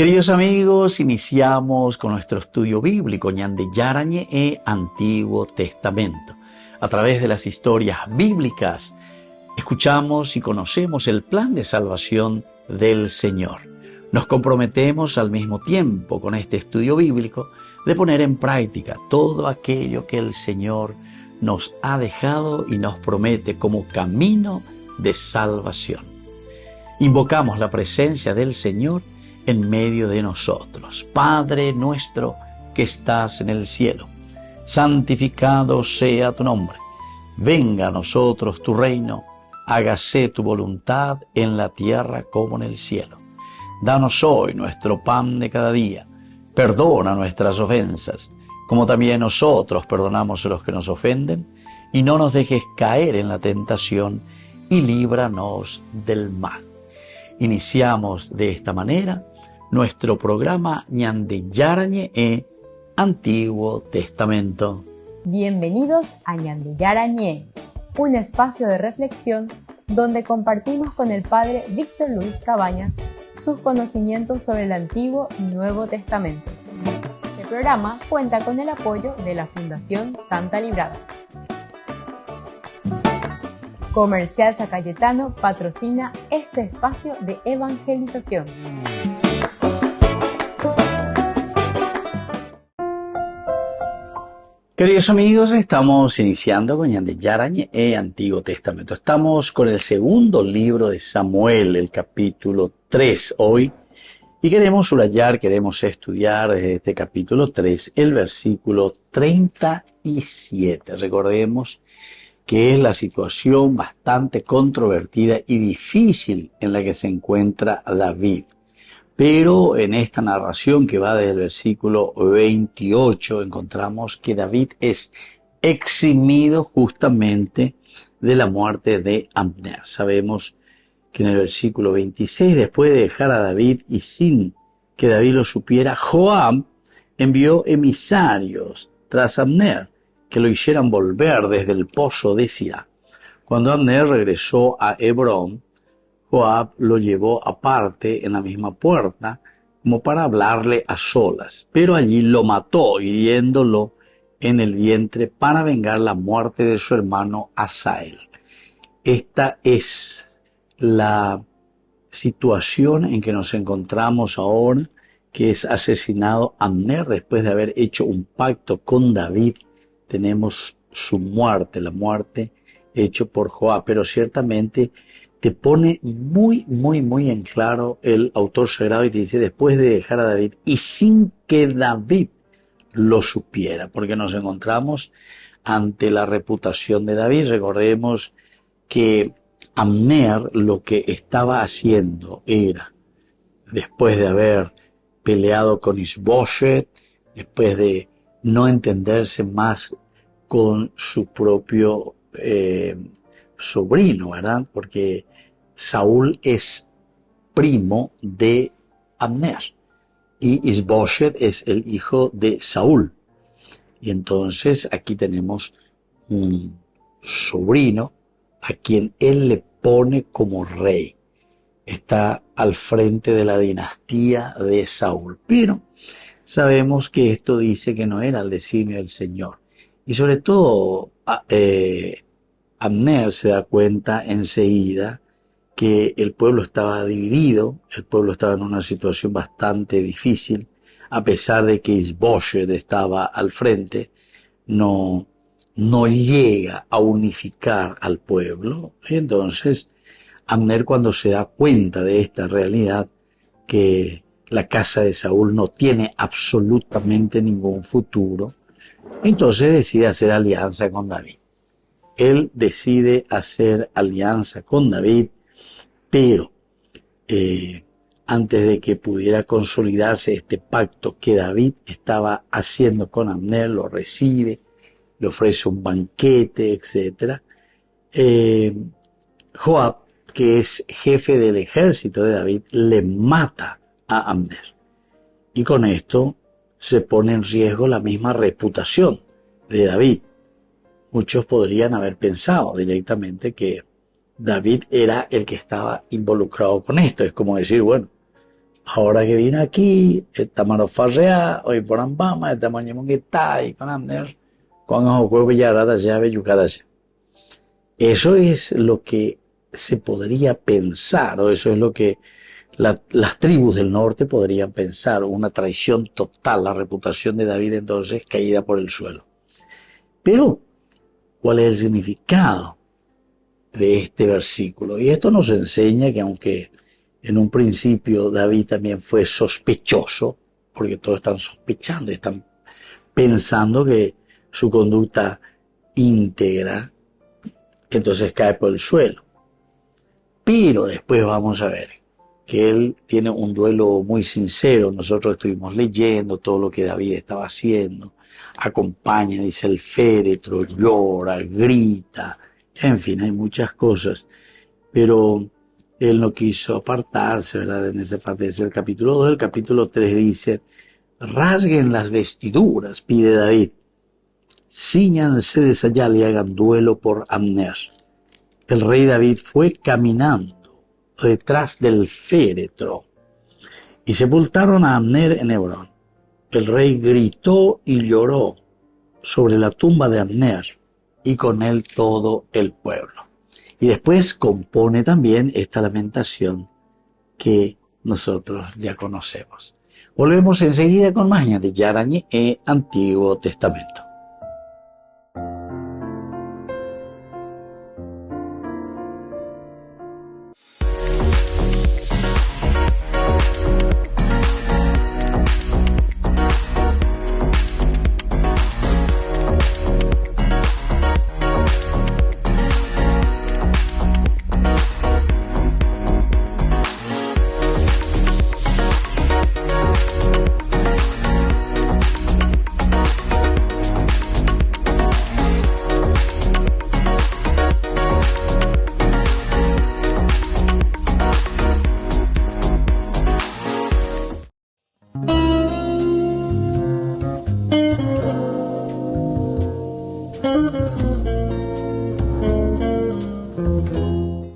Queridos amigos, iniciamos con nuestro estudio bíblico Ñande Yarañe e Antiguo Testamento. A través de las historias bíblicas, escuchamos y conocemos el plan de salvación del Señor. Nos comprometemos al mismo tiempo con este estudio bíblico de poner en práctica todo aquello que el Señor nos ha dejado y nos promete como camino de salvación. Invocamos la presencia del Señor en medio de nosotros. Padre nuestro que estás en el cielo, santificado sea tu nombre. Venga a nosotros tu reino, hágase tu voluntad en la tierra como en el cielo. Danos hoy nuestro pan de cada día. Perdona nuestras ofensas, como también nosotros perdonamos a los que nos ofenden, y no nos dejes caer en la tentación, y líbranos del mal. Iniciamos de esta manera nuestro programa Ñande Yarañe e Antiguo Testamento. Bienvenidos a Ñande Yarañe, un espacio de reflexión donde compartimos con el Padre Víctor Luis Cabañas sus conocimientos sobre el Antiguo y Nuevo Testamento. Este programa cuenta con el apoyo de la Fundación Santa Librada. Comercial San Cayetano patrocina este espacio de evangelización. Queridos amigos, estamos iniciando con Ñande Yarañe e Antiguo Testamento. Estamos con el segundo libro de Samuel, el capítulo 3 hoy, y queremos subrayar, queremos estudiar desde este capítulo 3 el versículo 37. Recordemos que es la situación bastante controvertida y difícil en la que se encuentra David. Pero en esta narración que va desde el versículo 28 encontramos que David es eximido justamente de la muerte de Abner. Sabemos que en el versículo 26, después de dejar a David y sin que David lo supiera, Joab envió emisarios tras Abner que lo hicieran volver desde el pozo de Sirá. Cuando Abner regresó a Hebrón, Joab lo llevó aparte en la misma puerta, como para hablarle a solas, pero allí lo mató, hiriéndolo en el vientre para vengar la muerte de su hermano Asael. Esta es la situación en que nos encontramos ahora, que es asesinado Abner después de haber hecho un pacto con David. Tenemos su muerte, la muerte hecho por Joab, pero ciertamente te pone muy en claro el autor sagrado y te dice después de dejar a David y sin que David lo supiera, porque nos encontramos ante la reputación de David. Recordemos que Abner lo que estaba haciendo era, después de haber peleado con Isboset, después de no entenderse más con su propio sobrino, ¿verdad? Porque Saúl es primo de Abner y Isboset es el hijo de Saúl. Y entonces aquí tenemos un sobrino a quien él le pone como rey. Está al frente de la dinastía de Saúl. Pero sabemos que esto dice que no era el designio del Señor. Y sobre todo Abner se da cuenta enseguida que el pueblo estaba dividido, el pueblo estaba en una situación bastante difícil, a pesar de que Isboset estaba al frente, no llega a unificar al pueblo. Y entonces Abner, cuando se da cuenta de esta realidad, que la casa de Saúl no tiene absolutamente ningún futuro, entonces decide hacer alianza con David. Él decide hacer alianza con David, pero antes de que pudiera consolidarse este pacto que David estaba haciendo con Abner, lo recibe, le ofrece un banquete, etc. Joab, que es jefe del ejército de David, le mata a Abner. Y con esto se pone en riesgo la misma reputación de David. Muchos podrían haber pensado directamente que David era el que estaba involucrado con esto. Es como decir, bueno, ahora que vino aquí, estamos farrea, hoy por Ambama, estamos en Monguetá y con Amner, con el juego ya rata llave yucada. Eso es lo que se podría pensar, o eso es lo que las tribus del norte podrían pensar, una traición total, la reputación de David entonces caída por el suelo. Pero, ¿cuál es el significado de este versículo? Y esto nos enseña que aunque en un principio David también fue sospechoso, porque todos están sospechando, están pensando que su conducta íntegra entonces cae por el suelo. Pero después vamos a ver que él tiene un duelo muy sincero. Nosotros estuvimos leyendo todo lo que David estaba haciendo. Acompaña, dice el féretro, llora, grita, en fin, hay muchas cosas. Pero él no quiso apartarse, ¿verdad? En esa parte del capítulo 2. El capítulo 3 dice, rasguen las vestiduras, pide David. Cíñanse de sayal y hagan duelo por Amner. El rey David fue caminando detrás del féretro y sepultaron a Amner en Hebrón. El rey gritó y lloró sobre la tumba de Amner y con él todo el pueblo. Y después compone también esta lamentación que nosotros ya conocemos. Volvemos enseguida con más de Yarañé e Antiguo Testamento.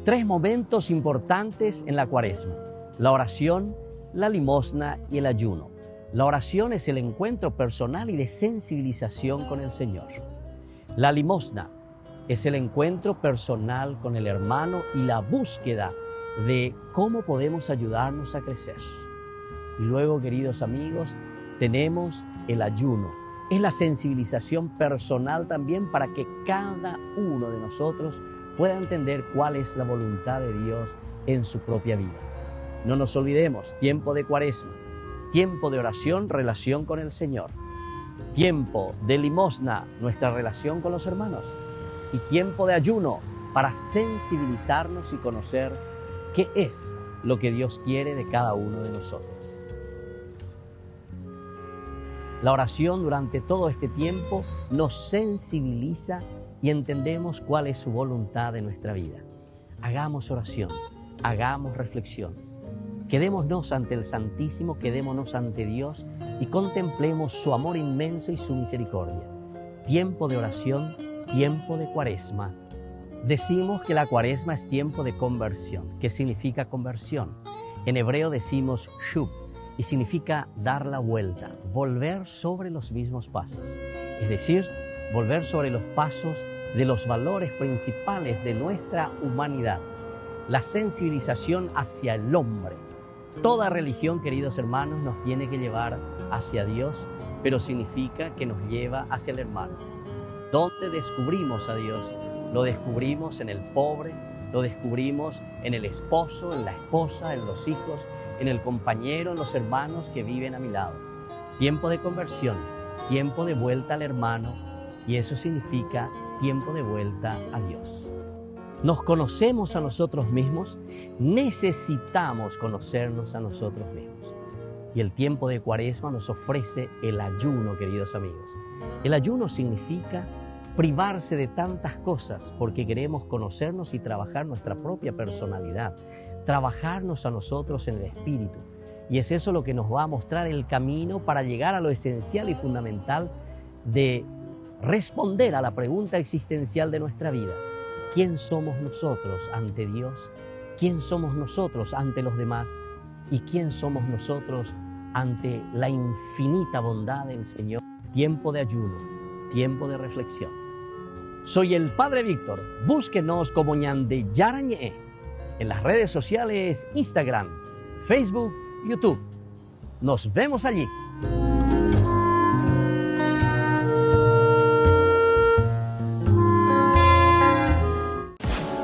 Tres momentos importantes en la Cuaresma: la oración, la limosna y el ayuno. La oración es el encuentro personal y de sensibilización con el Señor. La limosna es el encuentro personal con el hermano y la búsqueda de cómo podemos ayudarnos a crecer. Y luego, queridos amigos, tenemos el ayuno. Es la sensibilización personal también para que cada uno de nosotros pueda entender cuál es la voluntad de Dios en su propia vida. No nos olvidemos, tiempo de Cuaresma, tiempo de oración, relación con el Señor, tiempo de limosna, nuestra relación con los hermanos, y tiempo de ayuno para sensibilizarnos y conocer qué es lo que Dios quiere de cada uno de nosotros. La oración durante todo este tiempo nos sensibiliza y entendemos cuál es su voluntad en nuestra vida. Hagamos oración, hagamos reflexión. Quedémonos ante el Santísimo, quedémonos ante Dios y contemplemos su amor inmenso y su misericordia. Tiempo de oración, tiempo de Cuaresma. Decimos que la Cuaresma es tiempo de conversión. ¿Qué significa conversión? En hebreo decimos shub y significa dar la vuelta, volver sobre los mismos pasos. Es decir, volver sobre los pasos de los valores principales de nuestra humanidad, la sensibilización hacia el hombre. Toda religión, queridos hermanos, nos tiene que llevar hacia Dios, pero significa que nos lleva hacia el hermano. ¿Dónde descubrimos a Dios? Lo descubrimos en el pobre, lo descubrimos en el esposo, en la esposa, en los hijos, en el compañero, en los hermanos que viven a mi lado. Tiempo de conversión, tiempo de vuelta al hermano, y eso significa tiempo de vuelta a Dios. Nos conocemos a nosotros mismos, necesitamos conocernos a nosotros mismos. Y el tiempo de Cuaresma nos ofrece el ayuno, queridos amigos. El ayuno significa privarse de tantas cosas porque queremos conocernos y trabajar nuestra propia personalidad, trabajarnos a nosotros en el espíritu. Y es eso lo que nos va a mostrar el camino para llegar a lo esencial y fundamental de responder a la pregunta existencial de nuestra vida. ¿Quién somos nosotros ante Dios? ¿Quién somos nosotros ante los demás? ¿Y quién somos nosotros ante la infinita bondad del Señor? Tiempo de ayuno, tiempo de reflexión. Soy el Padre Víctor. Búsquenos como Ñandillara Ñe en las redes sociales Instagram, Facebook, YouTube. Nos vemos allí.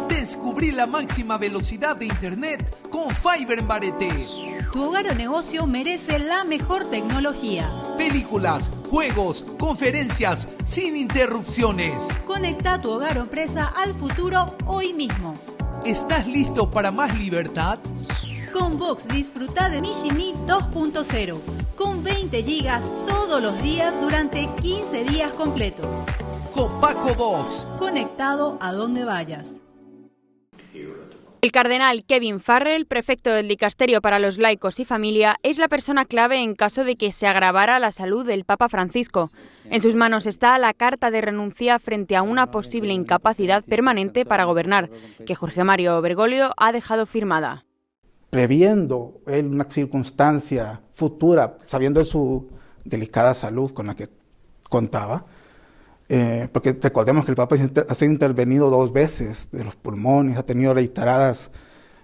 Descubrí la máxima velocidad de Internet con Fiber en Barete. Tu hogar o negocio merece la mejor tecnología. Películas, juegos, conferencias, sin interrupciones. Conecta tu hogar o empresa al futuro hoy mismo. ¿Estás listo para más libertad? Con Vox disfruta de Mishimi 2.0 con 20 gigas todos los días durante 15 días completos. Con Paco Vox. Conectado a donde vayas. El cardenal Kevin Farrell, prefecto del Dicasterio para los Laicos y Familia, es la persona clave en caso de que se agravara la salud del Papa Francisco. En sus manos está la carta de renuncia frente a una posible incapacidad permanente para gobernar, que Jorge Mario Bergoglio ha dejado firmada. Previendo él una circunstancia futura, sabiendo de su delicada salud con la que contaba, porque recordemos que el Papa ha sido intervenido 2 veces de los pulmones, ha tenido reiteradas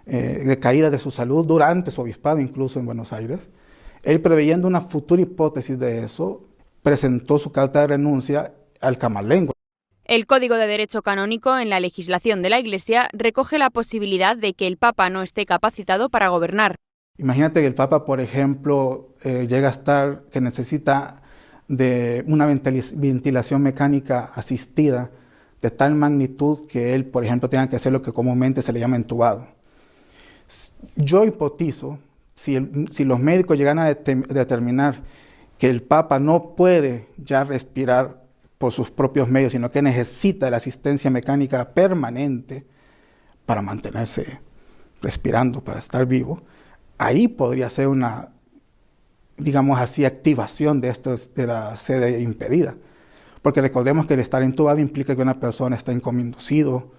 decaídas de su salud durante su obispado, incluso en Buenos Aires. Él, preveyendo una futura hipótesis de eso, presentó su carta de renuncia al Camarlengo. El Código de Derecho Canónico en la legislación de la Iglesia recoge la posibilidad de que el Papa no esté capacitado para gobernar. Imagínate que el Papa, por ejemplo, llega a estar que necesita de una ventilación mecánica asistida de tal magnitud que él, por ejemplo, tenga que hacer lo que comúnmente se le llama entubado. Yo hipotizo, si los médicos llegan a determinar que el Papa no puede ya respirar por sus propios medios, sino que necesita la asistencia mecánica permanente para mantenerse respirando, para estar vivo, ahí podría ser una, digamos así, activación de la sede impedida. Porque recordemos que el estar intubado implica que una persona está incominducido.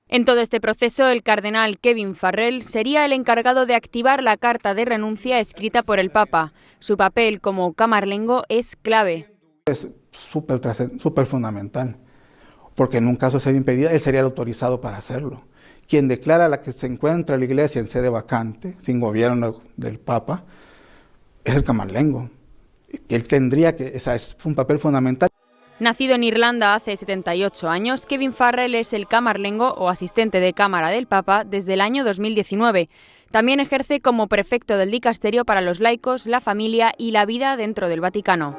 En todo este proceso, el cardenal Kevin Farrell sería el encargado de activar la carta de renuncia escrita por el Papa. Su papel como camarlengo es clave. Es súper fundamental, porque en un caso de sede impedida, él sería el autorizado para hacerlo. Quien declara la que se encuentra la Iglesia en sede vacante, sin gobierno del Papa, es el camarlengo. Él tendría que, es un papel fundamental. Nacido en Irlanda hace 78 años, Kevin Farrell es el camarlengo o asistente de cámara del Papa desde el año 2019. También ejerce como prefecto del Dicasterio para los Laicos, la Familia y la Vida dentro del Vaticano.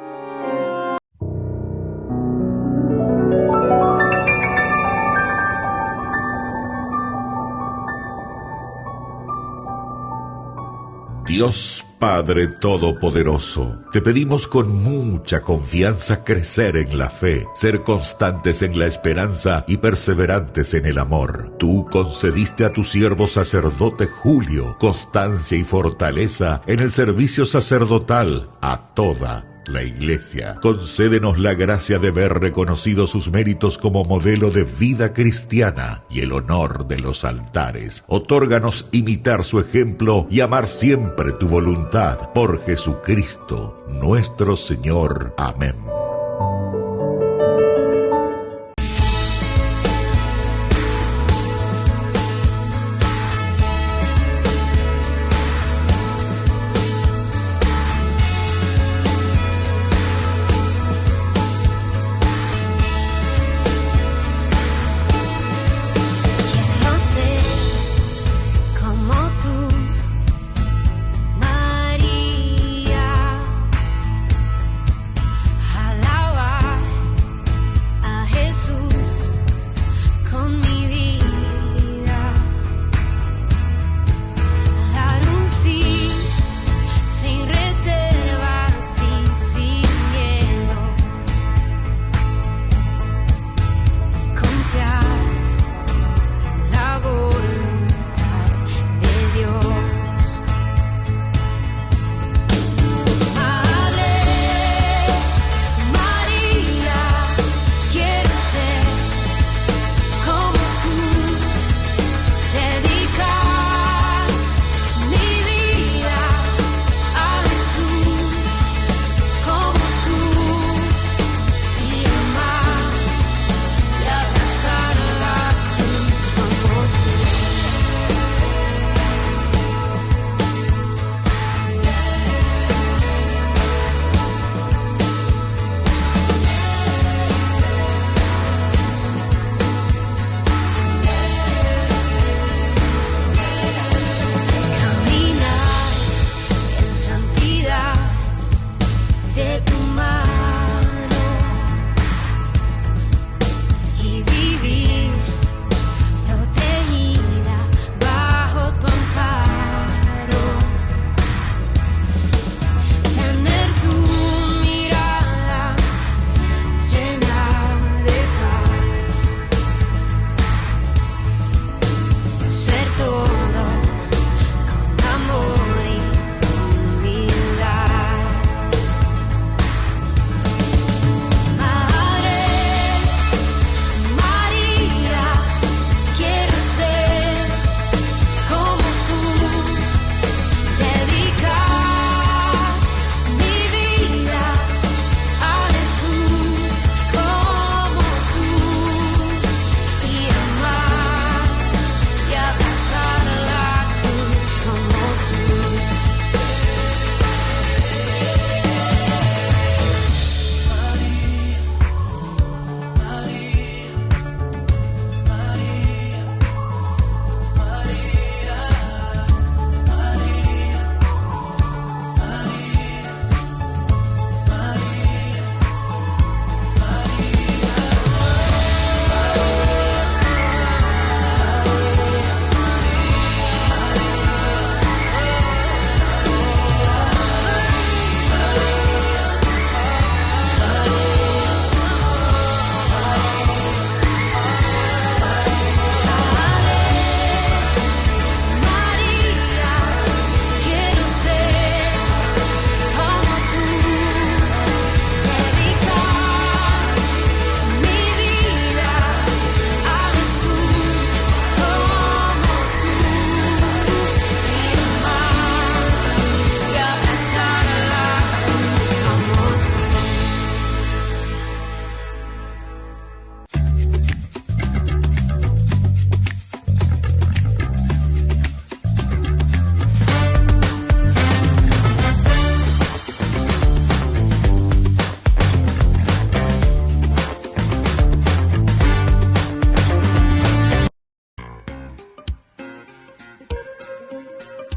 Dios Padre Todopoderoso, te pedimos con mucha confianza crecer en la fe, ser constantes en la esperanza y perseverantes en el amor. Tú concediste a tu siervo sacerdote Julio constancia y fortaleza en el servicio sacerdotal a toda la Iglesia. Concédenos la gracia de ver reconocidos sus méritos como modelo de vida cristiana y el honor de los altares. Otórganos imitar su ejemplo y amar siempre tu voluntad. Por Jesucristo, nuestro Señor. Amén.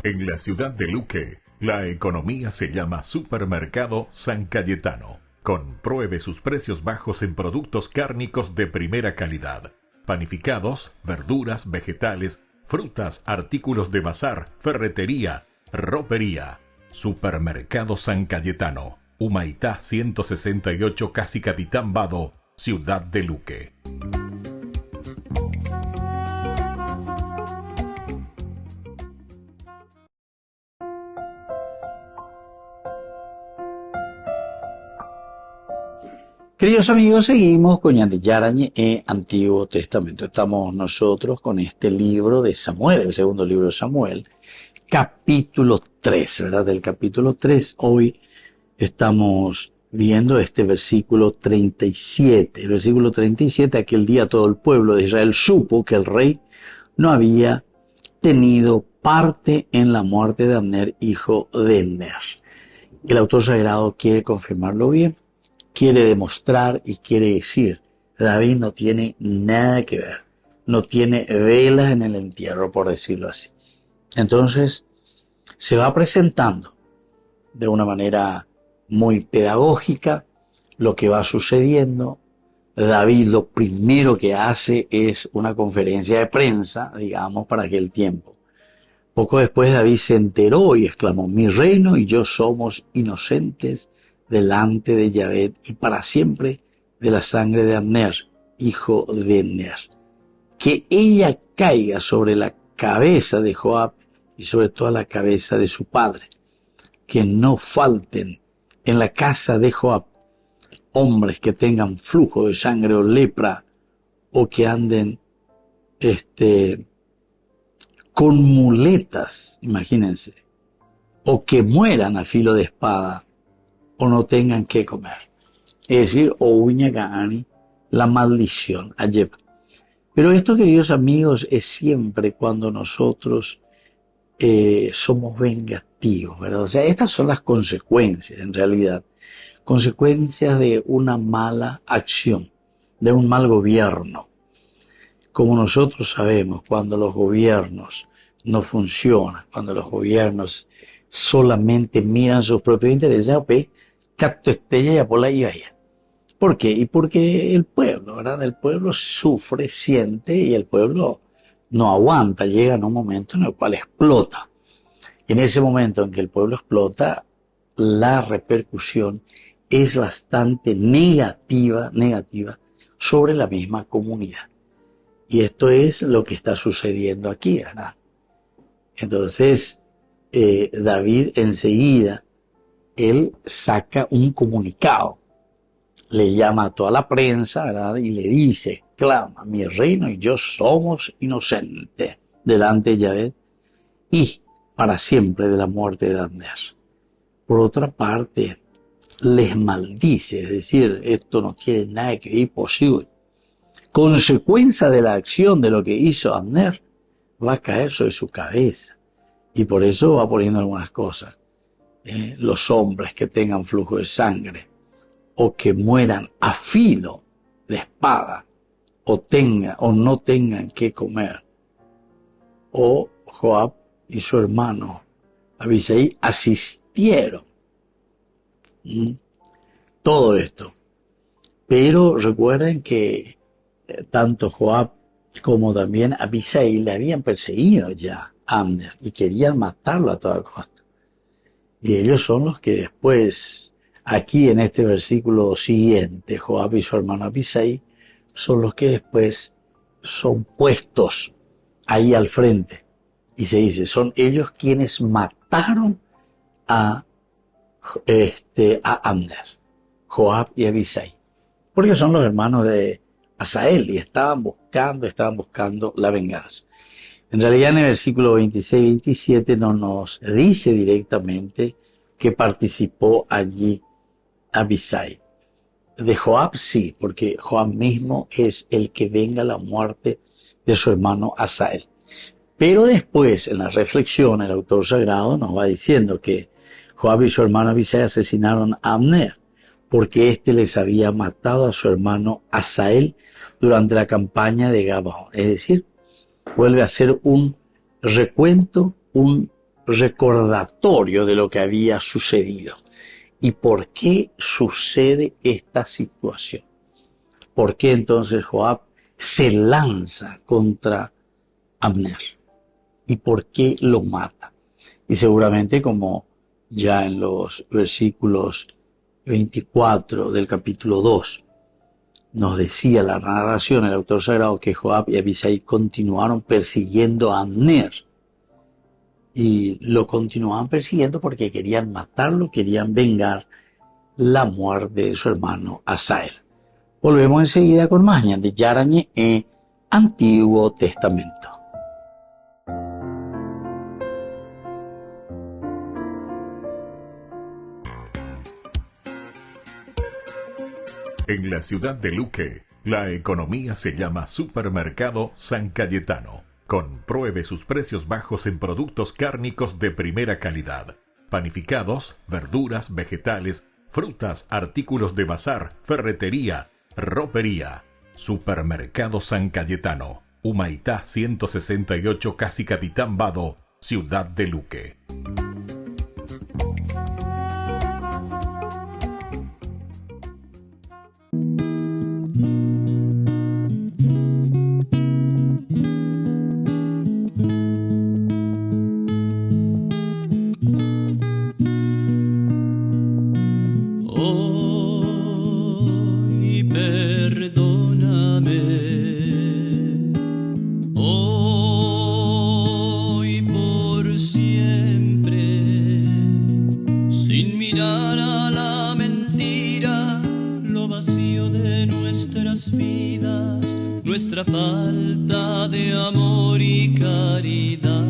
En la ciudad de Luque, la economía se llama Supermercado San Cayetano. Compruebe sus precios bajos en productos cárnicos de primera calidad. Panificados, verduras, vegetales, frutas, artículos de bazar, ferretería, ropería. Supermercado San Cayetano, Humaitá 168, Casi Capitán Vado, ciudad de Luque. Queridos amigos, seguimos con Ñande Yarañe e Antiguo Testamento. Estamos nosotros con este libro de Samuel, el segundo libro de Samuel, capítulo 3, ¿verdad? Del capítulo 3, hoy estamos viendo este versículo 37. El versículo 37, aquel día todo el pueblo de Israel supo que el rey no había tenido parte en la muerte de Abner, hijo de Ner. El autor sagrado quiere confirmarlo bien. Quiere demostrar y quiere decir, David no tiene nada que ver, no tiene velas en el entierro, por decirlo así. Entonces, se va presentando de una manera muy pedagógica lo que va sucediendo. David lo primero que hace es una conferencia de prensa, digamos, para aquel tiempo. Poco después David se enteró y exclamó, mi reino y yo somos inocentes delante de Yahvé y para siempre de la sangre de Abner, hijo de Ner. Que ella caiga sobre la cabeza de Joab y sobre toda la cabeza de su padre. Que no falten en la casa de Joab hombres que tengan flujo de sangre o lepra o que anden con muletas, imagínense, o que mueran a filo de espada o no tengan que comer. Es decir, o uñagani, la maldición, ayeb. Pero esto, queridos amigos, es siempre cuando nosotros somos vengativos, ¿verdad? O sea, estas son las consecuencias, en realidad. Consecuencias de una mala acción, de un mal gobierno. Como nosotros sabemos, cuando los gobiernos no funcionan, cuando los gobiernos solamente miran sus propios intereses, ¿por qué? Y porque el pueblo, ¿verdad? El pueblo sufre, siente y el pueblo no aguanta, llega a un momento en el cual explota. Y en ese momento en que el pueblo explota, la repercusión es bastante negativa sobre la misma comunidad. Y esto es lo que está sucediendo aquí, ¿verdad? Entonces, David enseguida, él saca un comunicado, le llama a toda la prensa, ¿verdad? Y le dice, clama, mi reino y yo somos inocentes delante de Yahvé y para siempre de la muerte de Abner. Por otra parte, les maldice, es decir, esto no tiene nada que ver posible. Consecuencia de la acción de lo que hizo Abner, va a caer sobre su cabeza. Y por eso va poniendo algunas cosas. Los hombres que tengan flujo de sangre o que mueran a filo de espada o no tengan que comer, o Joab y su hermano Abisai asistieron. Todo esto. Pero recuerden que tanto Joab como también Abisai le habían perseguido ya a Abner y querían matarlo a toda costa. Y ellos son los que después, aquí en este versículo siguiente, Joab y su hermano Abisai, son los que después son puestos ahí al frente. Y se dice, son ellos quienes mataron a Abner, Joab y Abisai. Porque son los hermanos de Asael y estaban buscando la venganza. En realidad en el versículo 26-27 no nos dice directamente que participó allí Abisai. De Joab sí, porque Joab mismo es el que venga la muerte de su hermano Asael. Pero después, en la reflexión, el autor sagrado nos va diciendo que Joab y su hermano Abisai asesinaron a Abner, porque éste les había matado a su hermano Asael durante la campaña de Gabaón. Es decir, vuelve a ser un recuento, un recordatorio de lo que había sucedido. ¿Y por qué sucede esta situación? ¿Por qué entonces Joab se lanza contra Abner? ¿Y por qué lo mata? Y seguramente, como ya en los versículos 24 del capítulo 2 nos decía la narración, el autor sagrado, que Joab y Abisai continuaron persiguiendo a Abner. Y lo continuaban persiguiendo porque querían matarlo, querían vengar la muerte de su hermano Asael. Volvemos enseguida con más de Yarañé en Antiguo Testamento. En la ciudad de Luque, la economía se llama Supermercado San Cayetano. Compruebe sus precios bajos en productos cárnicos de primera calidad. Panificados, verduras, vegetales, frutas, artículos de bazar, ferretería, ropería. Supermercado San Cayetano. Humaitá 168, Casi Capitán Vado, ciudad de Luque. Nuestra falta de amor y caridad.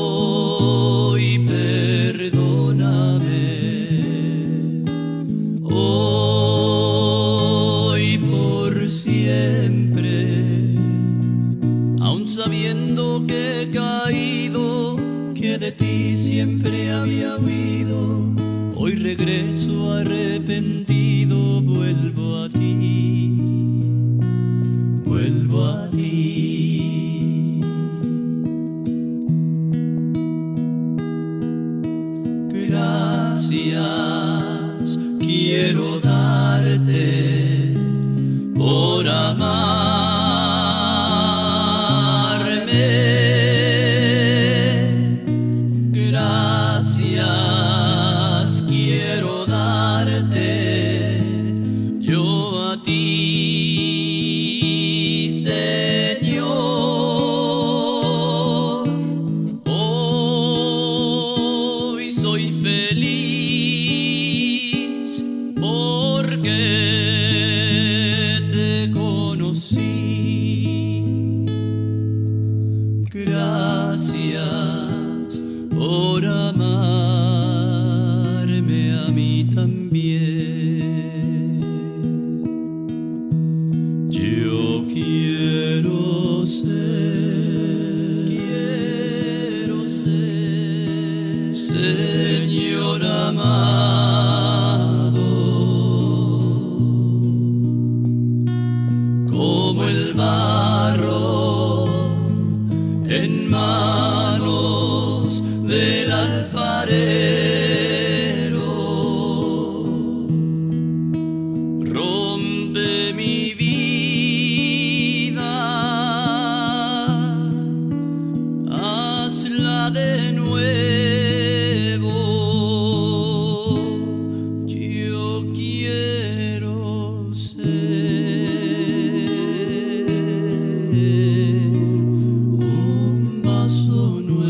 Hoy perdóname, hoy por siempre, aun sabiendo que he caído, que de ti siempre había huido. Hoy regreso arrepentido, vuelvo a ti, vuelvo a ti. Gracias quiero darte por amarme. Gracias quiero darte yo a ti, Señor. Hoy soy feliz porque te conocí. Gracias por amarme a mí también. Yo quiero ser, Señor amado, como el barro en manos del alfarero. Rompe mi vida, hazla de nuevo. Yo quiero ser un vaso nuevo.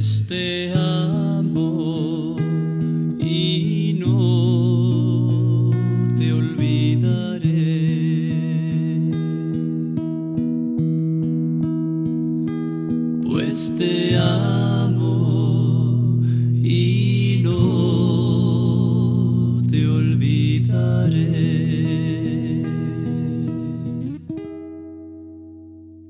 Pues te amo y no te olvidaré. Pues te amo y no te olvidaré.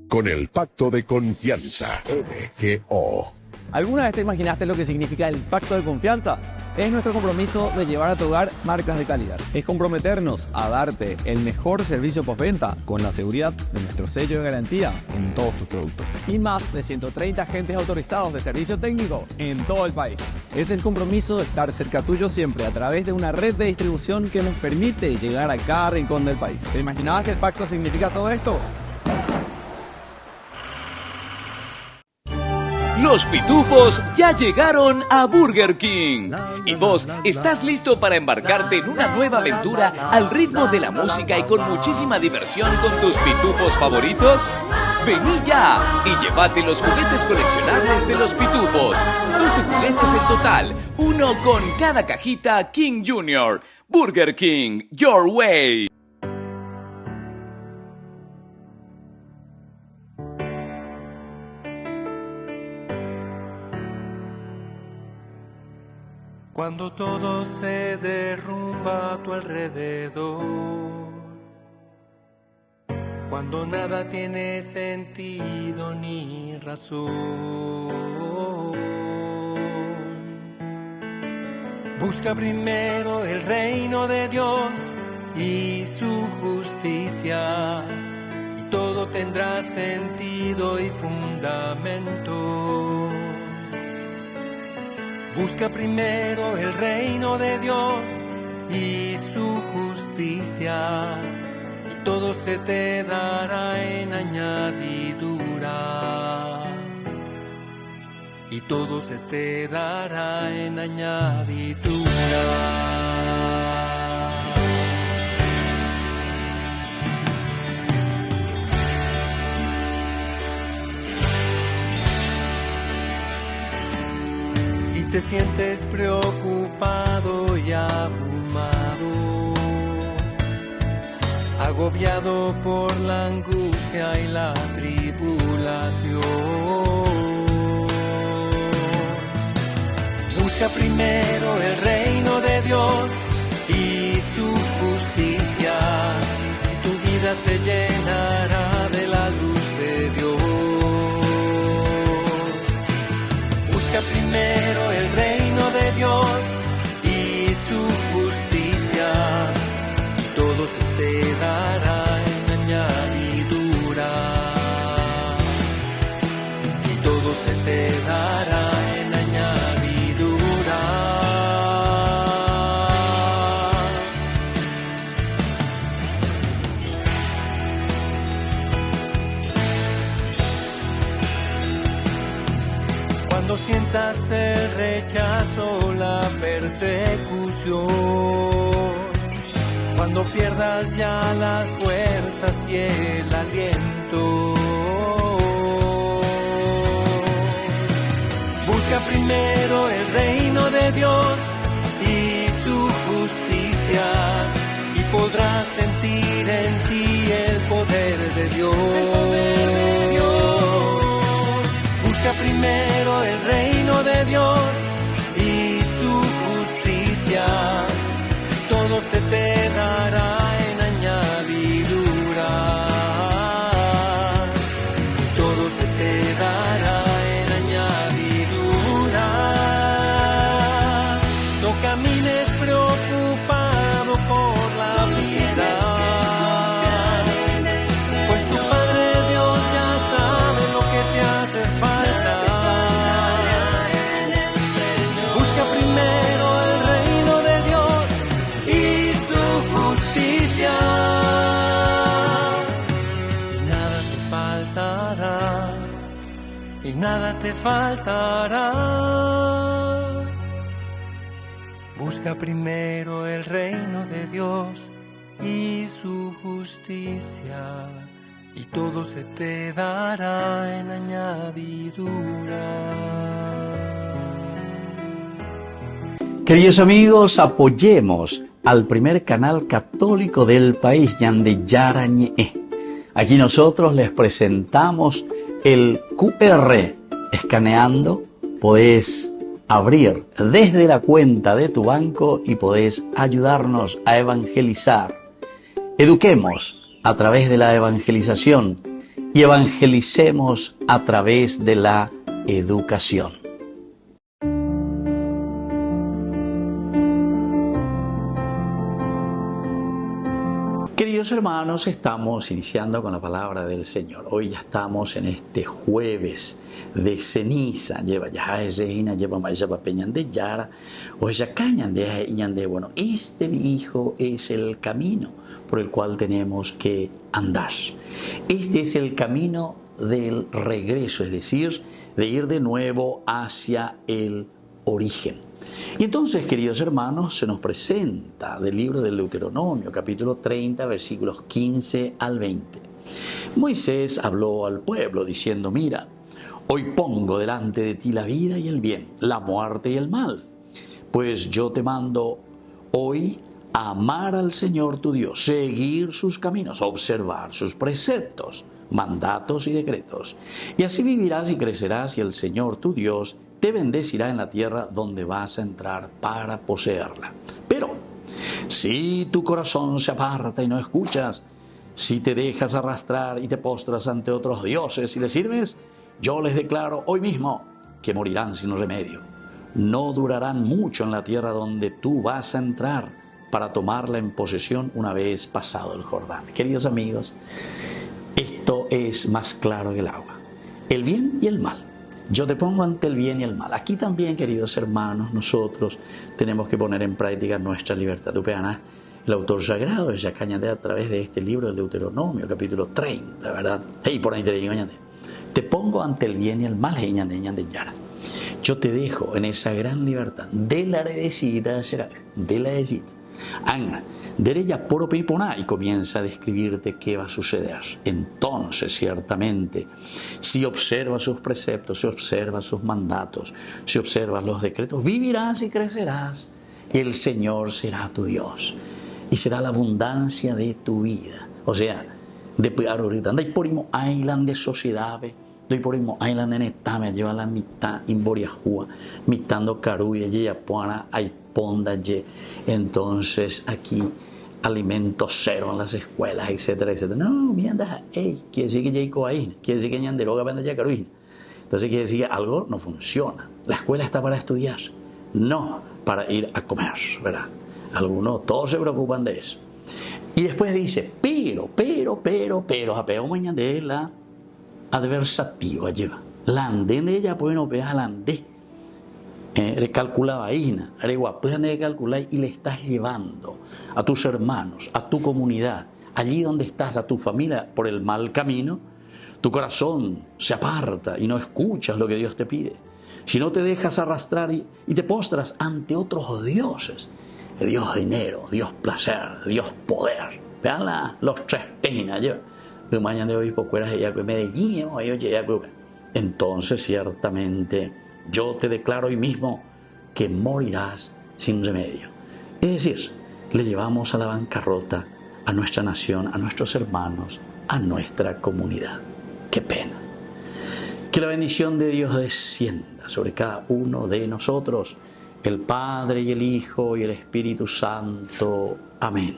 Con el Pacto de Confianza, MGO. ¿Alguna vez te imaginaste lo que significa el Pacto de Confianza? Es nuestro compromiso de llevar a tu hogar marcas de calidad. Es comprometernos a darte el mejor servicio postventa con la seguridad de nuestro sello de garantía en todos tus productos. Y más de 130 agentes autorizados de servicio técnico en todo el país. Es el compromiso de estar cerca tuyo siempre a través de una red de distribución que nos permite llegar a cada rincón del país. ¿Te imaginabas que el pacto significa todo esto? Los pitufos ya llegaron a Burger King. ¿Y vos estás listo para embarcarte en una nueva aventura al ritmo de la música y con muchísima diversión con tus pitufos favoritos? Vení ya y llévate los juguetes coleccionables de los pitufos. 12 juguetes en total, uno con cada cajita King Jr. Burger King, your way. Cuando todo se derrumba a tu alrededor, cuando nada tiene sentido ni razón, busca primero el reino de Dios y su justicia, y todo tendrá sentido y fundamento. Busca primero el reino de Dios y su justicia, y todo se te dará en añadidura. Y todo se te dará en añadidura. Si te sientes preocupado y abrumado, agobiado por la angustia y la tribulación, busca primero el reino de Dios y su justicia, y tu vida se llenará de la luz de Dios. Busca primero el reino de Dios y su justicia, y todo se te dará en añadidura. Y todo se te dará en añadidura. Cuando sientas el rechazo, la persecución, cuando pierdas ya las fuerzas y el aliento, busca primero el reino de Dios y su justicia, y podrás sentir en ti el poder de Dios. Busca primero el reino de Dios y su justicia, todo se te dará en añadidura. Y todo se te dará en añadidura. No camines preocupado por la vida, pues tu Padre Dios ya sabe lo que te hace falta. Y nada te faltará. Busca primero el reino de Dios y su justicia, y todo se te dará en añadidura. Queridos amigos, apoyemos al primer canal católico del país, Ñande Yarañe. Aquí nosotros les presentamos el QR. Escaneando, podés abrir desde la cuenta de tu banco y podés ayudarnos a evangelizar. Eduquemos a través de la evangelización y evangelicemos a través de la educación. Queridos hermanos, estamos iniciando con la palabra del Señor. Hoy ya estamos en este jueves de ceniza. Bueno, este, mi hijo, es el camino por el cual tenemos que andar. Este es el camino del regreso, es decir, de ir de nuevo hacia el origen. Y entonces, queridos hermanos, se nos presenta del libro del Deuteronomio, capítulo 30, versículos 15 al 20. Moisés habló al pueblo diciendo: mira, hoy pongo delante de ti la vida y el bien, la muerte y el mal. Pues yo te mando hoy a amar al Señor tu Dios, seguir sus caminos, observar sus preceptos, mandatos y decretos. Y así vivirás y crecerás, y el Señor tu Dios te bendecirá en la tierra donde vas a entrar para poseerla. Pero si tu corazón se aparta y no escuchas, si te dejas arrastrar y te postras ante otros dioses y les sirves, yo les declaro hoy mismo que morirán sin remedio. No durarán mucho en la tierra donde tú vas a entrar para tomarla en posesión una vez pasado el Jordán. Queridos amigos, esto es más claro que el agua. El bien y el mal. Yo te pongo ante el bien y el mal. Aquí también, queridos hermanos, nosotros tenemos que poner en práctica nuestra libertad. El autor sagrado es Yacañate a través de este libro del Deuteronomio, capítulo 30, ¿verdad? Por ahí te digo, te pongo ante el bien y el mal, Yara. Yo te dejo en esa gran libertad de la heredecita, de la heredecita. Anga, derecha por piponá, y comienza a describirte qué va a suceder. Entonces, ciertamente, si observas sus preceptos, si observas sus mandatos, si observas los decretos, vivirás y crecerás, y el Señor será tu Dios, y será la abundancia de tu vida. O sea, de ahorita, anda por imo island de sociedad, doy por imo island en etame, lleva la mitad en Boriajúa, mitando caruya, y yapuana, hay ponda, entonces aquí alimentos cero en las escuelas, etcétera, etcétera. No, mira, quiere decir que ya hay coaína, quiere decir que ya deroga vende ya caruina. Entonces quiere decir que algo no funciona. La escuela está para estudiar, no para ir a comer, ¿verdad? Algunos, todos se preocupan de eso. Y después dice, pero, apego mañana de la adversativa lleva. La andén de ella, pues no veas la andén. Recalculaba ahí, calcular, y le estás llevando a tus hermanos, a tu comunidad, allí donde estás, a tu familia, por el mal camino. Tu corazón se aparta y no escuchas lo que Dios te pide. Si no te dejas arrastrar y te postras ante otros dioses, Dios dinero, Dios placer, Dios poder. Vean los tres penas. Yo mañana de hoy pocueras de Medellín, entonces ciertamente yo te declaro hoy mismo que morirás sin remedio. Es decir, le llevamos a la bancarrota a nuestra nación, a nuestros hermanos, a nuestra comunidad. ¡Qué pena! Que la bendición de Dios descienda sobre cada uno de nosotros, el Padre y el Hijo y el Espíritu Santo. Amén.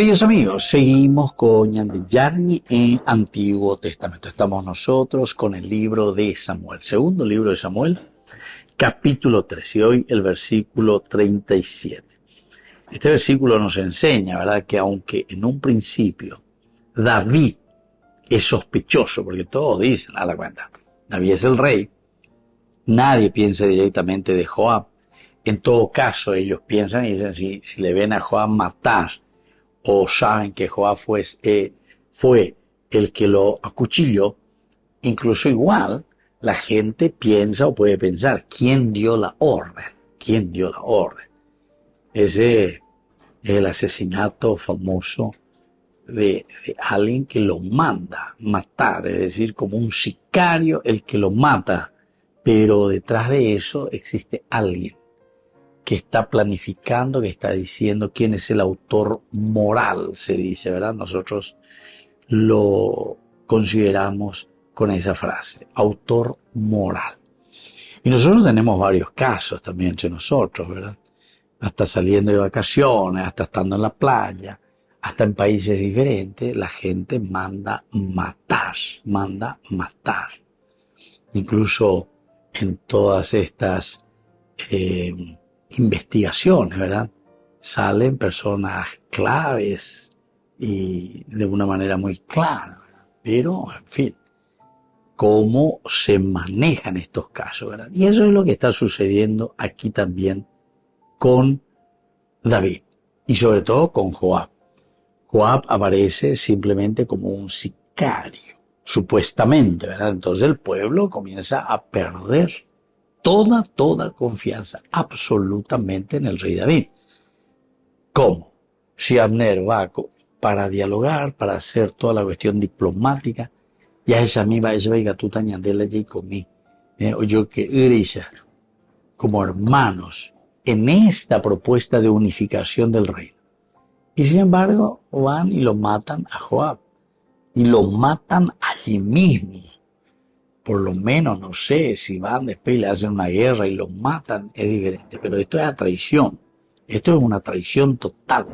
Queridos amigos, seguimos con Ñande Yarni en Antiguo Testamento. Estamos nosotros con el libro de Samuel, segundo libro de Samuel, capítulo 3, y hoy el versículo 37. Este versículo nos enseña, ¿verdad?, que aunque en un principio David es sospechoso, porque todos dicen, a la cuenta, David es el rey, nadie piensa directamente de Joab. En todo caso, ellos piensan y dicen, si le ven a Joab matar, o saben que Joab fue el que lo acuchilló, incluso igual la gente piensa o puede pensar, ¿quién dio la orden? ¿Quién dio la orden? Ese es el asesinato famoso de alguien que lo manda matar, es decir, como un sicario el que lo mata, pero detrás de eso existe alguien que está planificando, que está diciendo quién es el autor moral, se dice, ¿verdad? Nosotros lo consideramos con esa frase, autor moral. Y nosotros tenemos varios casos también entre nosotros, ¿verdad? Hasta saliendo de vacaciones, hasta estando en la playa, hasta en países diferentes, la gente manda matar. Incluso en todas estas investigaciones, ¿verdad?, salen personas claves y de una manera muy clara, ¿verdad? Pero, en fin, cómo se manejan estos casos, ¿verdad? Y eso es lo que está sucediendo aquí también con David y sobre todo con Joab. Joab aparece simplemente como un sicario, supuestamente, ¿verdad? Entonces el pueblo comienza a perder toda confianza absolutamente en el rey David. ¿Cómo? Si Abner va para dialogar, para hacer toda la cuestión diplomática, ya esa misma esa vega tú tañandela y conmigo, o yo que irisha como hermanos en esta propuesta de unificación del reino. Y sin embargo van y lo matan a Joab y lo matan allí mismo. Por lo menos, no sé, si van después y le hacen una guerra y lo matan, es diferente. Pero esto es a traición. Esto es una traición total.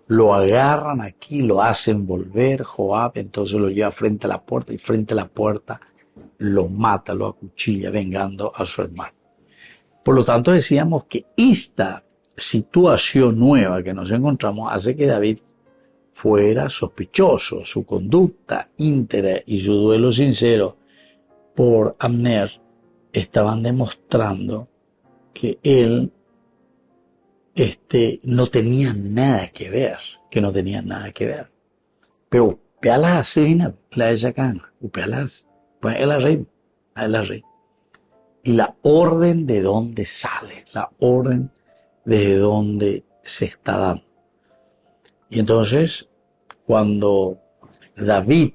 Lo agarran aquí, lo hacen volver Joab, entonces lo lleva frente a la puerta y frente a la puerta lo mata, lo acuchilla, vengando a su hermano. Por lo tanto, decíamos que esta situación nueva que nos encontramos hace que David fuera sospechoso. Su conducta íntegra y su duelo sincero por Abner estaban demostrando que él no tenía nada que ver, Pero pealas así, la esa cana, pealas, pues él es rey. Y la orden de dónde sale, la orden de dónde se está dando. Y entonces, cuando David,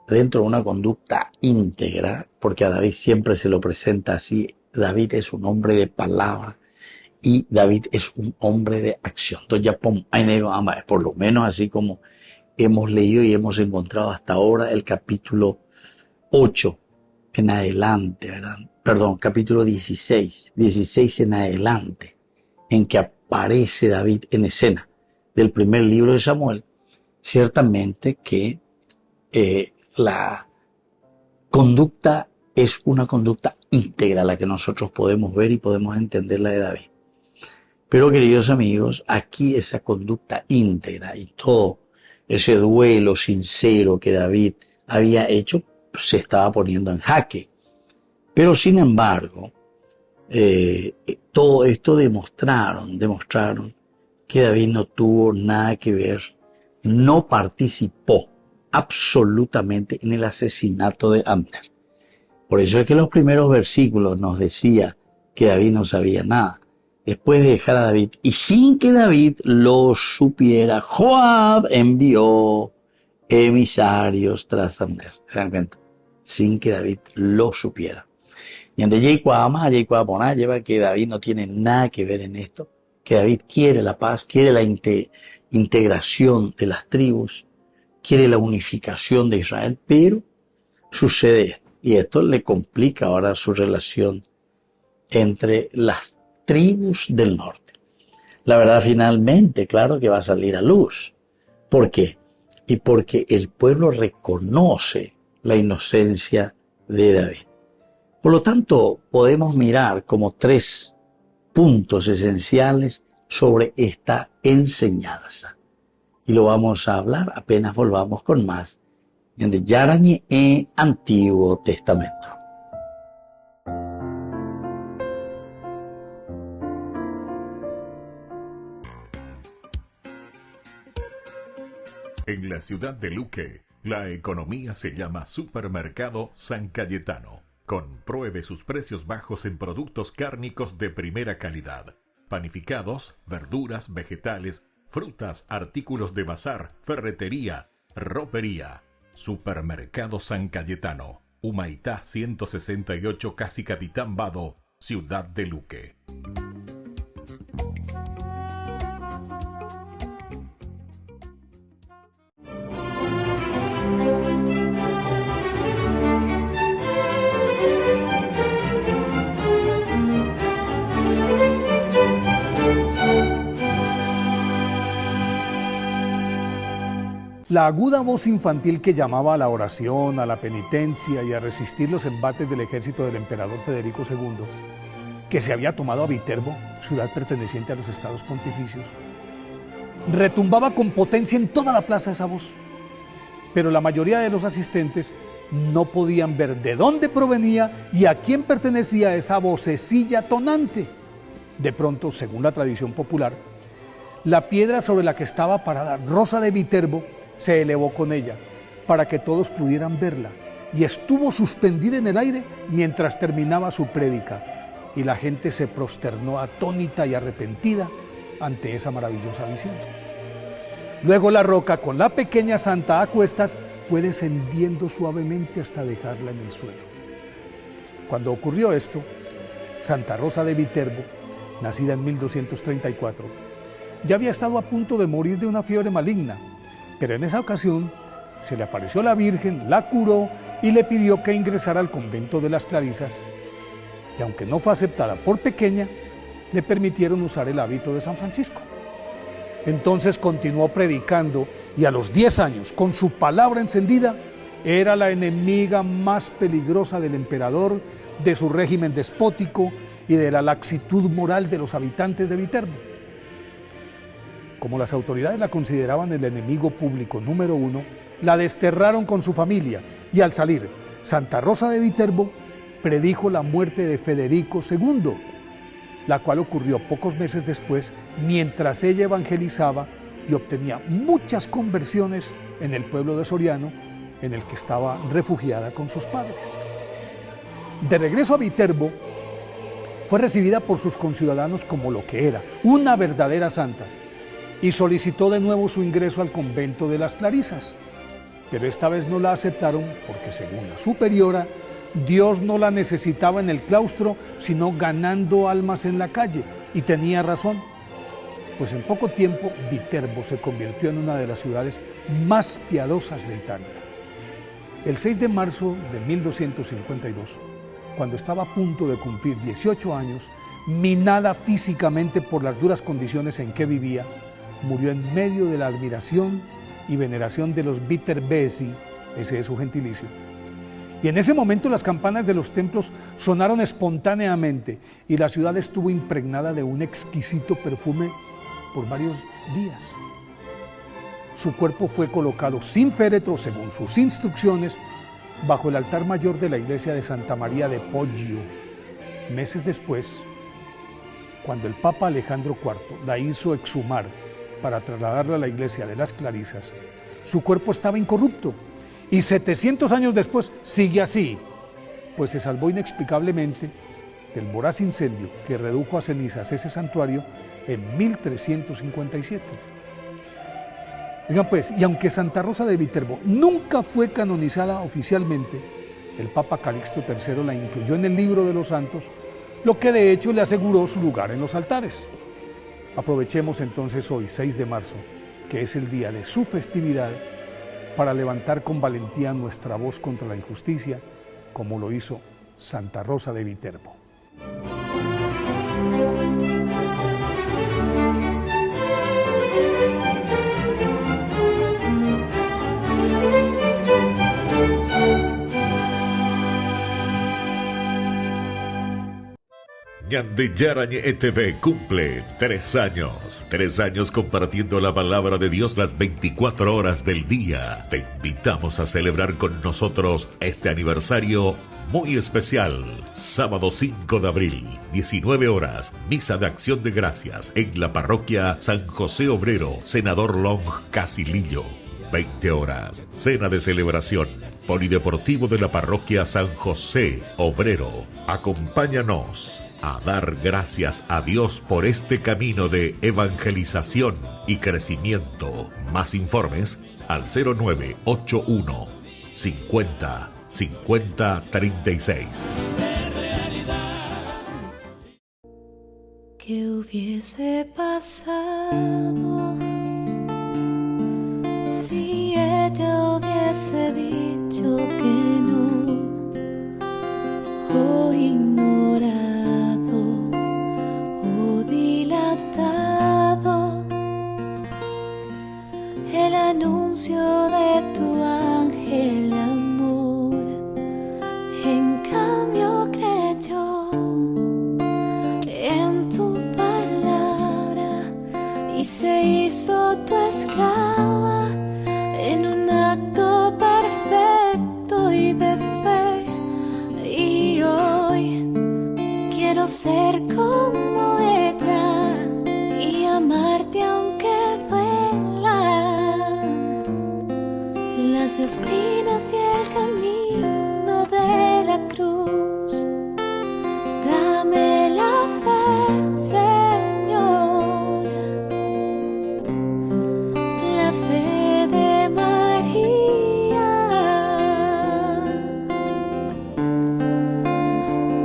dentro de una conducta íntegra, porque a David siempre se lo presenta así, David es un hombre de palabra y David es un hombre de acción. Entonces ya por lo menos así como hemos leído y hemos encontrado hasta ahora el capítulo 8 en adelante, ¿verdad? Perdón, capítulo 16 en adelante, en que aparece David en escena del primer libro de Samuel, ciertamente que la conducta es una conducta íntegra, la que nosotros podemos ver y podemos entender la de David. Pero, queridos amigos, aquí esa conducta íntegra y todo ese duelo sincero que David había hecho se estaba poniendo en jaque. Pero, sin embargo, todo esto demostraron que David no tuvo nada que ver, no participó absolutamente en el asesinato de Abner. Por eso es que los primeros versículos nos decía que David no sabía nada. Después de dejar a David, y sin que David lo supiera, Joab envió emisarios tras Abner. ¿Se dan cuenta? Sin que David lo supiera. Y en lleva que David no tiene nada que ver en esto, que David quiere la paz, quiere la integración de las tribus, quiere la unificación de Israel, pero sucede esto. Y esto le complica ahora su relación entre las tribus del norte. la verdad finalmente, claro que va a salir a luz. ¿Por qué? Y porque el pueblo reconoce la inocencia de David. Por lo tanto, podemos mirar como 3 puntos esenciales sobre esta enseñanza. Y lo vamos a hablar apenas volvamos con más de Yarañé en Antiguo Testamento. En la ciudad de Luque, la economía se llama Supermercado San Cayetano. Compruebe sus precios bajos en productos cárnicos de primera calidad. Panificados, verduras, vegetales, frutas, artículos de bazar, ferretería, ropería. Supermercado San Cayetano, Humaitá 168, casi Capitán Vado, ciudad de Luque. La aguda voz infantil que llamaba a la oración, a la penitencia y a resistir los embates del ejército del emperador Federico II, que se había tomado a Viterbo, ciudad perteneciente a los estados pontificios, retumbaba con potencia en toda la plaza esa voz. Pero la mayoría de los asistentes no podían ver de dónde provenía y a quién pertenecía esa vocecilla tonante. De pronto, según la tradición popular, la piedra sobre la que estaba parada Rosa de Viterbo se elevó con ella, para que todos pudieran verla, y estuvo suspendida en el aire mientras terminaba su prédica, y la gente se prosternó atónita y arrepentida ante esa maravillosa visión. Luego la roca, con la pequeña santa a cuestas, fue descendiendo suavemente hasta dejarla en el suelo. Cuando ocurrió esto, Santa Rosa de Viterbo, nacida en 1234, ya había estado a punto de morir de una fiebre maligna, pero en esa ocasión se le apareció la Virgen, la curó y le pidió que ingresara al convento de las Clarisas, y aunque no fue aceptada por pequeña, le permitieron usar el hábito de San Francisco. Entonces continuó predicando y a los 10 años, con su palabra encendida, era la enemiga más peligrosa del emperador, de su régimen despótico y de la laxitud moral de los habitantes de Viterbo. Como las autoridades la consideraban el enemigo público número 1, la desterraron con su familia y al salir, Santa Rosa de Viterbo predijo la muerte de Federico II, la cual ocurrió pocos meses después mientras ella evangelizaba y obtenía muchas conversiones en el pueblo de Soriano, en el que estaba refugiada con sus padres. De regreso a Viterbo, fue recibida por sus conciudadanos como lo que era, una verdadera santa, y solicitó de nuevo su ingreso al convento de las Clarisas, pero esta vez no la aceptaron porque, según la superiora, Dios no la necesitaba en el claustro, sino ganando almas en la calle, y tenía razón, pues en poco tiempo Viterbo se convirtió en una de las ciudades más piadosas de Italia. El 6 de marzo de 1252, cuando estaba a punto de cumplir 18 años, minada físicamente por las duras condiciones en que vivía, murió en medio de la admiración y veneración de los Viterbesi, ese es su gentilicio. Y en ese momento las campanas de los templos sonaron espontáneamente y la ciudad estuvo impregnada de un exquisito perfume por varios días. Su cuerpo fue colocado sin féretro, según sus instrucciones, bajo el altar mayor de la iglesia de Santa María de Poggio. Meses después, cuando el Papa Alejandro IV la hizo exhumar para trasladarla a la iglesia de las Clarisas, su cuerpo estaba incorrupto y 700 años después sigue así, pues se salvó inexplicablemente del voraz incendio que redujo a cenizas ese santuario en 1357. Oigan pues, y aunque Santa Rosa de Viterbo nunca fue canonizada oficialmente, el Papa Calixto III la incluyó en el libro de los santos, lo que de hecho le aseguró su lugar en los altares. Aprovechemos entonces hoy, 6 de marzo, que es el día de su festividad, para levantar con valentía nuestra voz contra la injusticia, como lo hizo Santa Rosa de Viterbo. Ñande Yarañe TV cumple 3 años. 3 años compartiendo la palabra de Dios las 24 horas del día. Te invitamos a celebrar con nosotros este aniversario muy especial. Sábado 5 de abril, 19 horas, misa de acción de gracias en la parroquia San José Obrero, Senador Long, Casilillo. 20 horas, cena de celebración, polideportivo de la parroquia San José Obrero. Acompáñanos a dar gracias a Dios por este camino de evangelización y crecimiento. Más informes al 0981 50 50 36. ¿Qué hubiese pasado si ella hubiese dicho que no, o ignorado o dilatado el anuncio de tu ángel amor? En cambio creyó en tu palabra y se hizo tu esclava en un acto perfecto y de fe. Y hoy quiero ser como ella y amarte aunque duelan las espinas y el camino de la cruz. Dame la fe, Señor, la fe de María,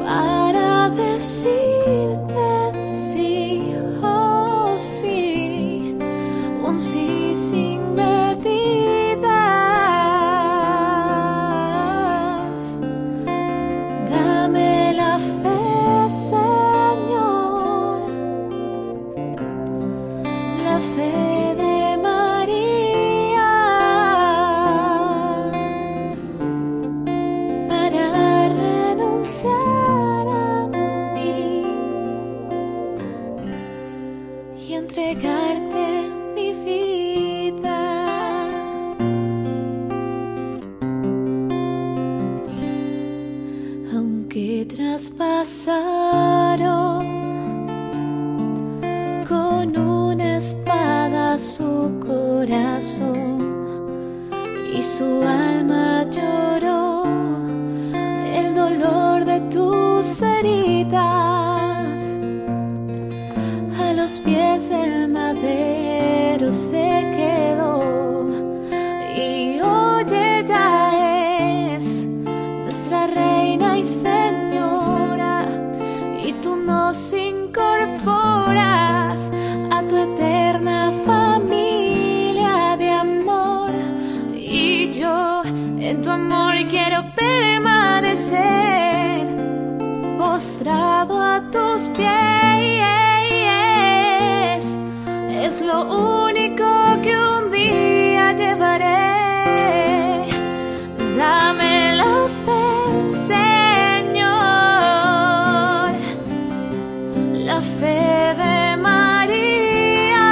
para decirte sí, oh sí, un sí sin medidas. Dame la fe, Señor, la fe de María, para renunciar a mí y entregarte mi vida. Aunque traspasaron con una espada su corazón y su alma lloró el dolor de tus heridas, a los pies del madero se quedó. Y hoy ella es nuestra reina y señora, y tú nos incorporas a tu eterna familia de amor. Y yo en tu amor quiero permanecer postrado a tus pies. Es lo único que un día llevaré. Dame la fe, Señor, la fe de María,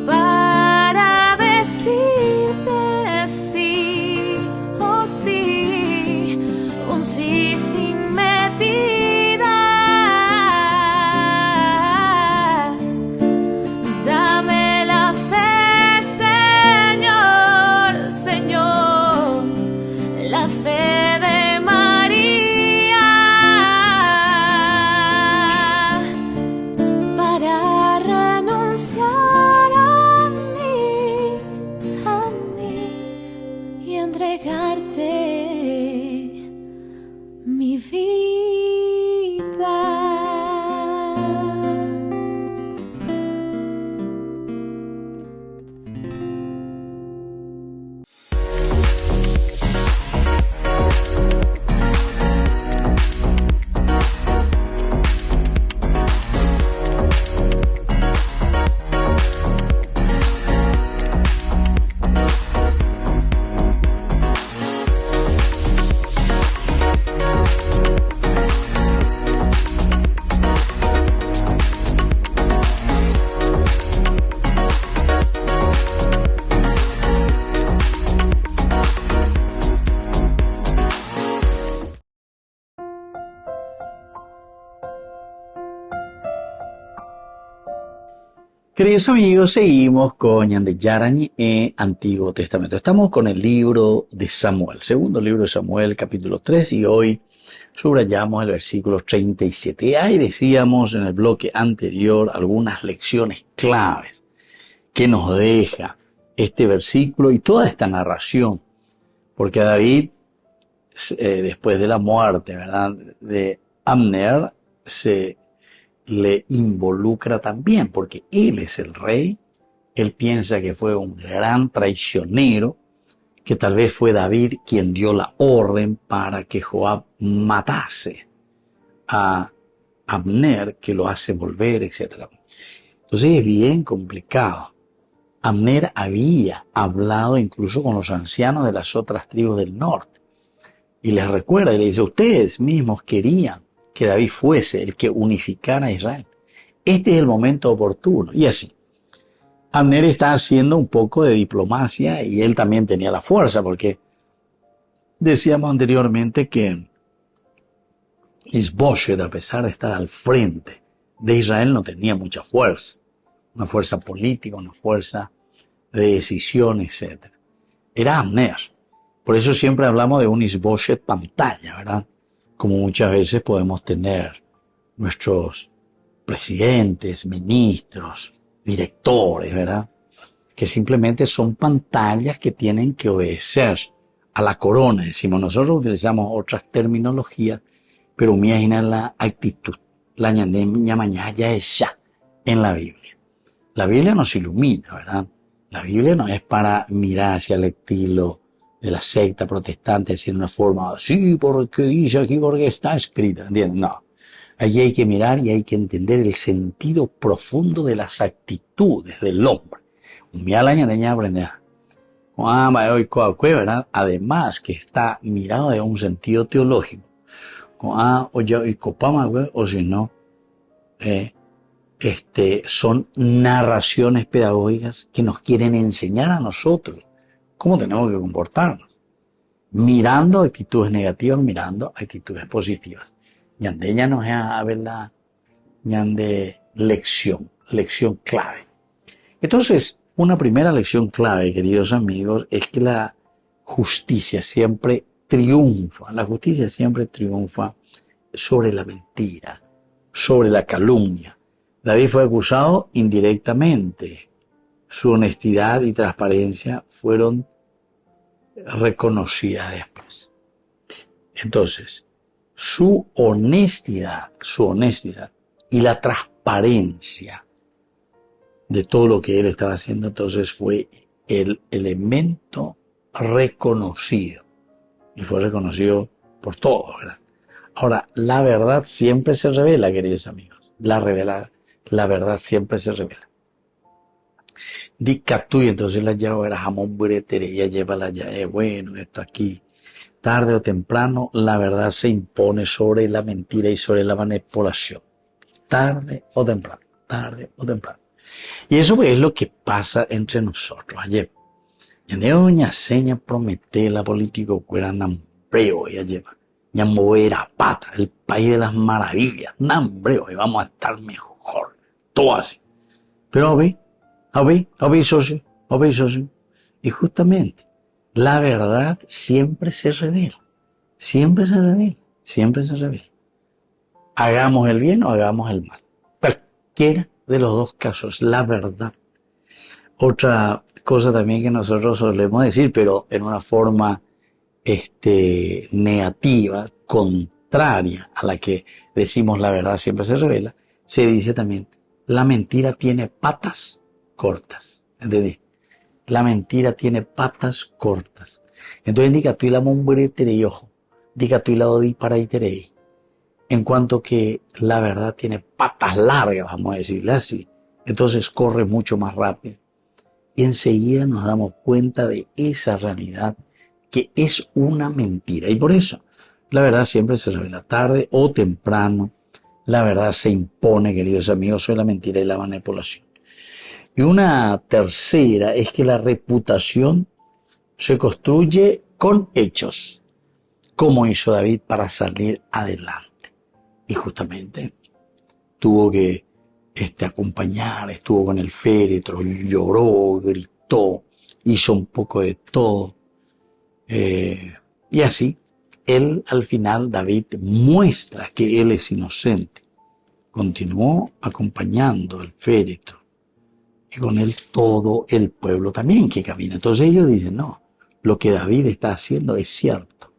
para decirte sí, oh sí, un sí sin medidas. Queridos amigos, seguimos con Ñande Yarañe e Antiguo Testamento. Estamos con el libro de Samuel, segundo libro de Samuel, capítulo 3, y hoy subrayamos el versículo 37. Ahí decíamos en el bloque anterior algunas lecciones claves que nos deja este versículo y toda esta narración, porque a David, después de la muerte, ¿verdad?, de Abner, se le involucra también, porque él es el rey. Él piensa que fue un gran traicionero, que tal vez fue David quien dio la orden para que Joab matase a Abner, que lo hace volver, etc. Entonces es bien complicado. Abner había hablado incluso con los ancianos de las otras tribus del norte, y les recuerda y le dice: ustedes mismos querían que David fuese el que unificara a Israel. Este es el momento oportuno. Y así, Abner está haciendo un poco de diplomacia, y él también tenía la fuerza, porque decíamos anteriormente que Isboset, a pesar de estar al frente de Israel, no tenía mucha fuerza. Una fuerza política, una fuerza de decisión, etc. Era Abner. Por eso siempre hablamos de un Isboset pantalla, ¿verdad? Como muchas veces podemos tener nuestros presidentes, ministros, directores, ¿verdad?, que simplemente son pantallas que tienen que obedecer a la corona. Decimos, nosotros utilizamos otras terminologías, pero imagina la actitud, la ñamañaya ya en la Biblia. La Biblia nos ilumina, ¿verdad? La Biblia no es para mirar hacia el estilo de la secta protestante, decir una forma así, porque dice aquí, porque está escrita, ¿entiendes? No. Allí hay que mirar y hay que entender el sentido profundo de las actitudes del hombre. ¿Verdad? Además que está mirado de un sentido teológico. O si no, son narraciones pedagógicas que nos quieren enseñar a nosotros cómo tenemos que comportarnos, mirando actitudes negativas, mirando actitudes positivas. Ñande ya nos a ver la ñande lección clave. Entonces, una primera lección clave, queridos amigos, es que la justicia siempre triunfa. La justicia siempre triunfa sobre la mentira, sobre la calumnia. David fue acusado indirectamente. Su honestidad y transparencia fueron reconocidas después. Entonces, su honestidad y la transparencia de todo lo que él estaba haciendo, entonces fue el elemento reconocido. Y fue reconocido por todos, ¿verdad? Ahora, la verdad siempre se revela, queridos amigos. La verdad siempre se revela. Dicatú, y entonces la llave era jamón buretere, ella lleva la llave, bueno, esto aquí. Tarde o temprano, la verdad se impone sobre la mentira y sobre la manipulación. Tarde o temprano. Y eso es lo que pasa entre nosotros. Ayer, en doña seña promete la política que era nambreo, ella lleva. Ya mover a pata, el país de las maravillas, nambreo, y vamos a estar mejor. Todo así. Pero socio. Y justamente, la verdad siempre se revela. Hagamos el bien o hagamos el mal. Cualquiera de los dos casos, la verdad. Otra cosa también que nosotros solemos decir, pero en una forma negativa, contraria a la que decimos la verdad siempre se revela, se dice también, la mentira tiene patas cortas. ¿Entendés? La mentira tiene patas cortas. Entonces indica tú y la mombre terei, ojo, diga tú y la odi para y terei. En cuanto que la verdad tiene patas largas, vamos a decirle así, entonces corre mucho más rápido. Y enseguida nos damos cuenta de esa realidad que es una mentira. Y por eso, la verdad siempre se revela tarde o temprano. La verdad se impone, queridos amigos, sobre la mentira y la manipulación. Y una tercera es que la reputación se construye con hechos, como hizo David para salir adelante. Y justamente tuvo que acompañar, estuvo con el féretro, lloró, gritó, hizo un poco de todo. Y así, él al final, David, muestra que él es inocente. Continuó acompañando el féretro y con él todo el pueblo también que camina. Entonces ellos dicen, no, lo que David está haciendo es cierto.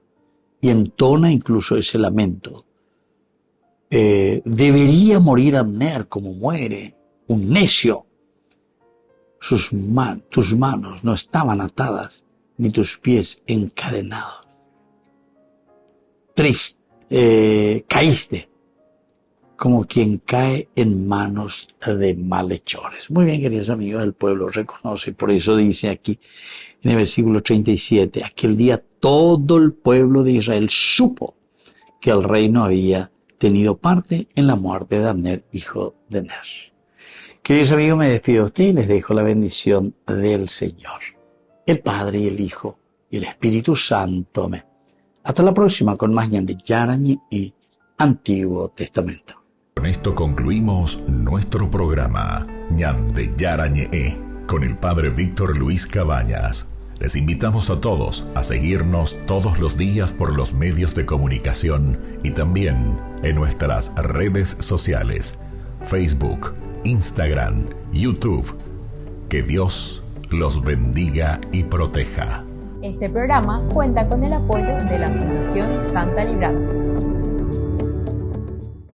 Y entona incluso ese lamento. Debería morir Abner como muere un necio. Tus manos no estaban atadas, ni tus pies encadenados. Caíste como quien cae en manos de malhechores. Muy bien, queridos amigos, el pueblo reconoce, por eso dice aquí en el versículo 37, aquel día todo el pueblo de Israel supo que el rey no había tenido parte en la muerte de Abner, hijo de Ner. Queridos amigos, me despido de ustedes y les dejo la bendición del Señor, el Padre y el Hijo y el Espíritu Santo. Amén. Hasta la próxima con más Ñande Yarañe y Antiguo Testamento. Con esto concluimos nuestro programa Ñande Yarañe con el Padre Víctor Luis Cabañas. Les invitamos a todos a seguirnos todos los días por los medios de comunicación y también en nuestras redes sociales, Facebook, Instagram, YouTube. Que Dios los bendiga y proteja. Este programa cuenta con el apoyo de la Fundación Santa Librada.